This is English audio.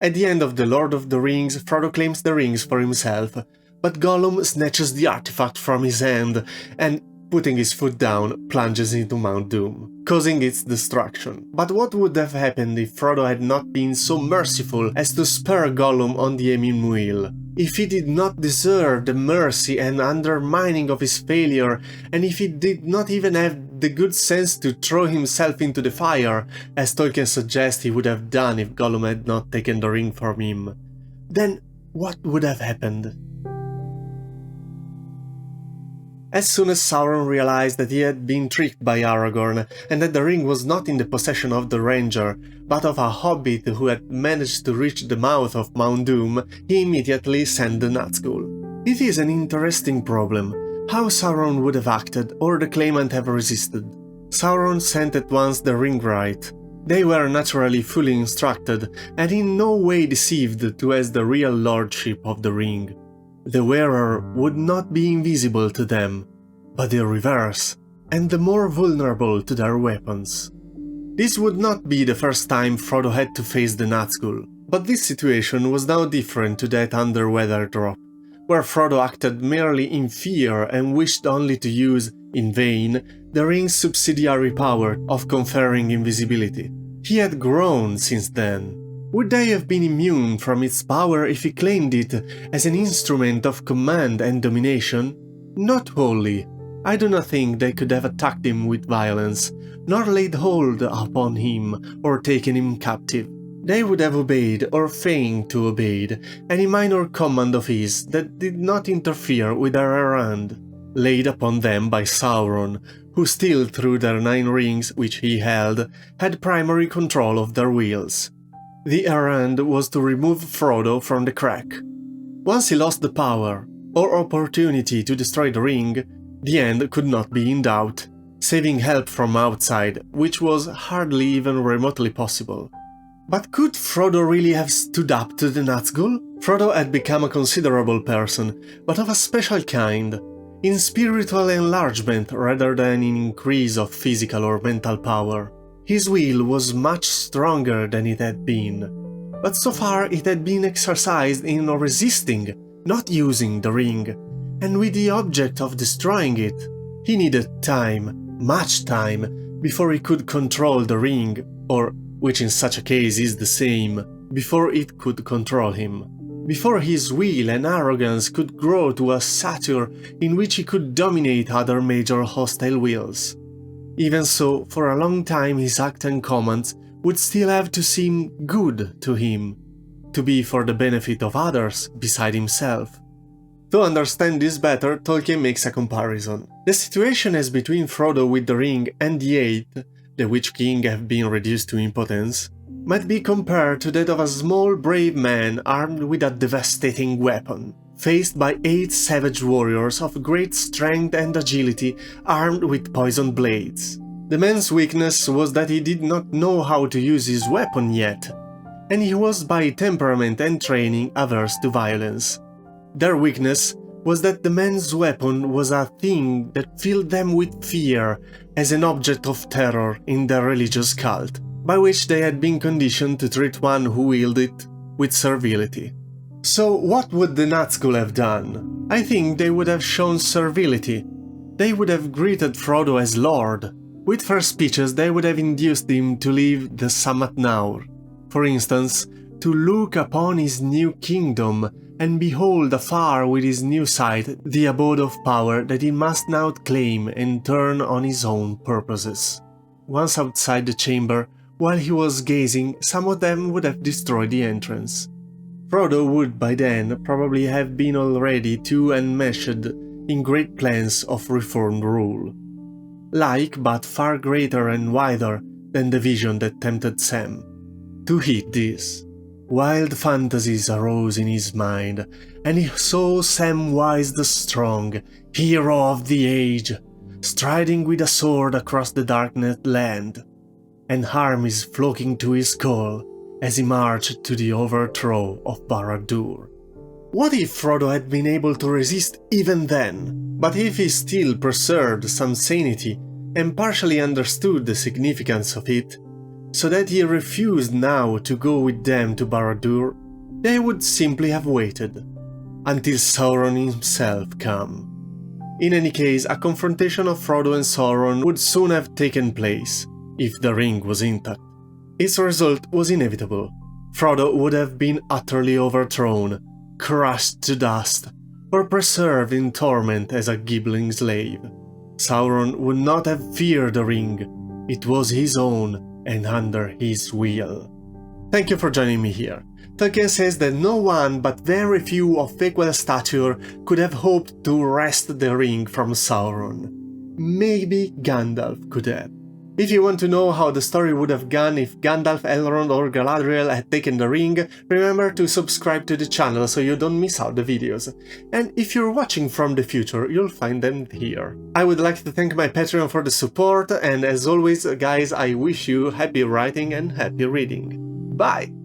At the end of The Lord of the Rings, Frodo claims the rings for himself, but Gollum snatches the artifact from his hand and, putting his foot down, plunges into Mount Doom, causing its destruction. But what would have happened if Frodo had not been so merciful as to spare Gollum on the Emyn Muil? If he did not deserve the mercy and undermining of his failure, and if he did not even have the good sense to throw himself into the fire, as Tolkien suggests he would have done if Gollum had not taken the ring from him, then what would have happened? As soon as Sauron realized that he had been tricked by Aragorn and that the ring was not in the possession of the Ranger, but of a hobbit who had managed to reach the mouth of Mount Doom, he immediately sent the Nazgûl. It is an interesting problem, how Sauron would have acted or the claimant have resisted. Sauron sent at once the ringwraith. They were naturally fully instructed and in no way deceived to as the real lordship of the ring. The wearer would not be invisible to them, but the reverse, and the more vulnerable to their weapons. This would not be the first time Frodo had to face the Nazgûl, but this situation was now different to that under Weatherdrop, where Frodo acted merely in fear and wished only to use, in vain, the ring's subsidiary power of conferring invisibility. He had grown since then. Would they have been immune from its power if he claimed it as an instrument of command and domination? Not wholly. I do not think they could have attacked him with violence, nor laid hold upon him or taken him captive. They would have obeyed or feigned to obey any minor command of his that did not interfere with their errand, laid upon them by Sauron, who still through their 9 rings, which he held, had primary control of their wills. The errand was to remove Frodo from the crack. Once he lost the power, or opportunity to destroy the ring, the end could not be in doubt, saving help from outside, which was hardly even remotely possible. But could Frodo really have stood up to the Nazgûl? Frodo had become a considerable person, but of a special kind, in spiritual enlargement rather than in increase of physical or mental power. His will was much stronger than it had been, but so far it had been exercised in resisting, not using the ring, and with the object of destroying it. He needed time, much time, before he could control the ring, or, which in such a case is the same, before it could control him. Before his will and arrogance could grow to a stature in which he could dominate other major hostile wills. Even so, for a long time his acts and commands would still have to seem good to him, to be for the benefit of others beside himself. To understand this better, Tolkien makes a comparison. The situation as between Frodo with the ring and the Eight, the Witch King have been reduced to impotence, might be compared to that of a small brave man armed with a devastating weapon, faced by 8 savage warriors of great strength and agility armed with poisoned blades. The man's weakness was that he did not know how to use his weapon yet, and he was by temperament and training averse to violence. Their weakness was that the man's weapon was a thing that filled them with fear as an object of terror in their religious cult, by which they had been conditioned to treat one who wielded it with servility. So what would the Nazgûl have done? I think they would have shown servility. They would have greeted Frodo as Lord. With fair speeches they would have induced him to leave the Sammath Naur, for instance, to look upon his new kingdom and behold afar with his new sight the abode of power that he must now claim and turn on his own purposes. Once outside the chamber, while he was gazing, some of them would have destroyed the entrance. Frodo would by then probably have been already too enmeshed in great plans of reformed rule, like but far greater and wider than the vision that tempted Sam. To heed this, wild fantasies arose in his mind, and he saw Samwise the Strong, hero of the age, striding with a sword across the darkened land, and armies flocking to his call as he marched to the overthrow of Barad-dûr. What if Frodo had been able to resist even then, but if he still preserved some sanity and partially understood the significance of it, so that he refused now to go with them to Barad-dûr, they would simply have waited until Sauron himself came. In any case, a confrontation of Frodo and Sauron would soon have taken place, if the ring was intact. Its result was inevitable. Frodo would have been utterly overthrown, crushed to dust, or preserved in torment as a gibbling slave. Sauron would not have feared the ring, it was his own and under his will. Thank you for joining me here. Tolkien says that no one but very few of equal stature could have hoped to wrest the ring from Sauron. Maybe Gandalf could have. If you want to know how the story would have gone if Gandalf, Elrond or Galadriel had taken the ring, remember to subscribe to the channel so you don't miss out the videos. And if you're watching from the future, you'll find them here. I would like to thank my Patreon for the support, and as always guys, I wish you happy writing and happy reading. Bye!